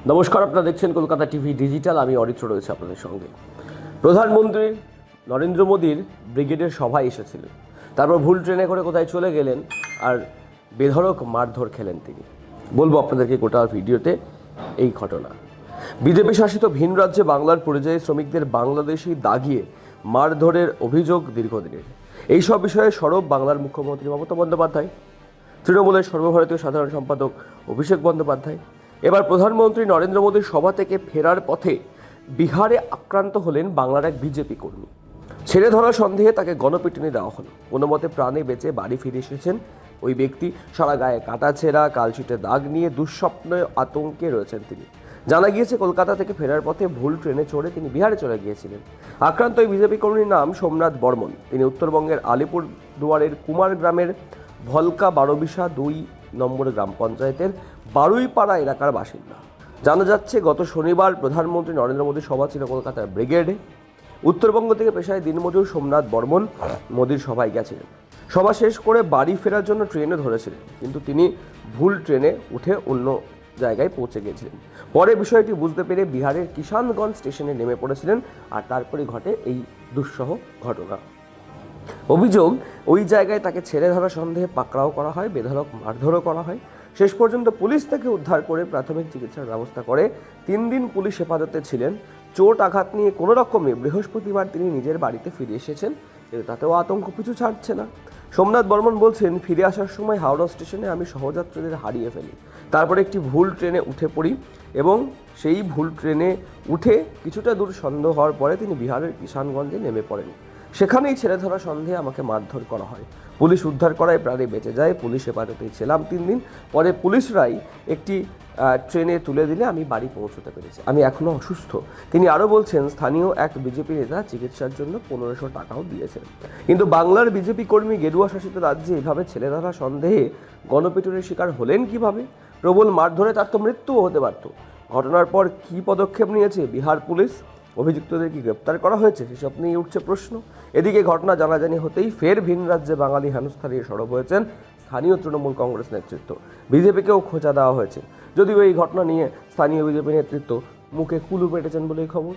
নমস্কার, আপনারা দেখছেন কলকাতা টিভি ডিজিটাল। আমি অরিত্র রয়েছে আপনাদের সঙ্গে। প্রধানমন্ত্রী নরেন্দ্র মোদীর ব্রিগেডের সভায় এসেছিলেন, তারপর ভুল ট্রেনে করে কোথায় চলে গেলেন আর বেধড়ক মারধর খেলেন তিনি। বলবো আপনাদেরকে গোটা ভিডিওতে এই ঘটনা। বিজেপি শাসিত ভিন রাজ্যে বাংলার পরিযায়ী শ্রমিকদের বাংলাদেশি দাগিয়ে মারধরের অভিযোগ দীর্ঘদিনের। এই সব বিষয়ে সরব বাংলার মুখ্যমন্ত্রী মমতা বন্দ্যোপাধ্যায়, তৃণমূলের সর্বভারতীয় সাধারণ সম্পাদক অভিষেক বন্দ্যোপাধ্যায়। এবার প্রধানমন্ত্রী নরেন্দ্র মোদীর সভা থেকে ফেরার পথে বিহারে আক্রান্ত হলেন বাংলার এক বিজেপি কর্মী। ছেড়ে ধরা সন্দেহে তাকে গণপিটুনি দেওয়া হলো। কোনো মতে প্রাণে বেঁচে বাড়ি ফিরে এসেছেন ওই ব্যক্তি। সারা গায়ে কাটাছেঁড়া, কালশিটে দাগ নিয়ে দুঃস্বপ্নে আতঙ্কে রয়েছেন তিনি। জানা গিয়েছে কলকাতা থেকে ফেরার পথে ভুল ট্রেনে চড়ে তিনি বিহারে চলে গিয়েছিলেন। আক্রান্ত ওই বিজেপি কর্মীর নাম সোমনাথ বর্মন। তিনি উত্তরবঙ্গের আলিপুর দুয়ারের কুমার গ্রামের ভলকা 12 2 নম্বর গ্রাম পঞ্চায়েতের বারুইপাড়া এলাকার বাসিন্দা। জানা যাচ্ছে গত শনিবার প্রধানমন্ত্রী নরেন্দ্র মোদীর সভা ছিল কলকাতার ব্রিগেডে। উত্তরবঙ্গ থেকে পেশায় দিনমজুর সোমনাথ বর্মন মোদীর সভায় গেছিলেন। সভা শেষ করে বাড়ি ফেরার জন্য ট্রেনে ধরেছিলেন, কিন্তু তিনি ভুল ট্রেনে উঠে অন্য জায়গায় পৌঁছে গিয়েছিলেন। পরে বিষয়টি বুঝতে পেরে বিহারের কিষানগঞ্জ স্টেশনে নেমে পড়েছিলেন, আর তারপরে ঘটে এই দুঃসহ ঘটনা। অভিযোগ, ওই জায়গায় তাকে ছেড়ে ধরা সন্দেহে পাকড়াও করা হয়, বেধড়ক মারধরও করা হয়। শেষ পর্যন্ত পুলিশ তাকে উদ্ধার করে প্রাথমিক চিকিৎসার ব্যবস্থা করে 3 দিন পুলিশ হেফাজতে ছিলেন। চোট আঘাত নিয়ে কোনো রকমে বৃহস্পতিবার তিনি নিজের বাড়িতে ফিরে এসেছেন, কিন্তু তাতেও আতঙ্ক পিছু ছাড়ছে না। সোমনাথ বর্মন বলছেন, ফিরে আসার সময় হাওড়া স্টেশনে আমি সহযাত্রীদের হারিয়ে ফেলি। তারপরে একটি ভুল ট্রেনে উঠে পড়ি এবং সেই ভুল ট্রেনে উঠে কিছুটা দূর সন্দেহ হওয়ার পরে তিনি বিহারের কিষানগঞ্জে নেমে পড়েন। সেখানেই ছেড়ে ধরা সন্দেহে আমাকে মারধর করা হয়। পুলিশ উদ্ধার করায় প্রাণে বেঁচে যায়। পুলিশ হেফাজতেই ছিলাম 3 দিন। পরে পুলিশরাই একটি ট্রেনে তুলে দিলে আমি বাড়ি পৌঁছতে পেরেছি। আমি এখনও অসুস্থ। তিনি আরও বলছেন, স্থানীয় এক বিজেপি নেতা চিকিৎসার জন্য 1500 টাকাও দিয়েছেন। কিন্তু বাংলার বিজেপি কর্মী গেরুয়া শাসিত রাজ্যে এভাবে ছেড়ে ধরা সন্দেহে গণপিটুনির শিকার হলেন কিভাবে? প্রবল মারধরে তার তো মৃত্যুও হতে পারত। ঘটনার পর কী পদক্ষেপ নিয়েছে বিহার পুলিশ? অভিযুক্তদের কি গ্রেপ্তার করা হয়েছে? সেসব নিয়ে উঠছে প্রশ্ন। এদিকে ঘটনা জানাজানি হতেই ফের ভিন রাজ্যে বাঙালি হেনস্থানে সরব হয়েছেন স্থানীয় তৃণমূল কংগ্রেস নেতৃত্ব। বিজেপিকেও খোঁচা দেওয়া হয়েছে, যদিও এই ঘটনা নিয়ে স্থানীয় বিজেপি নেতৃত্ব মুখে কুলু পেটেছেন বলেই খবর।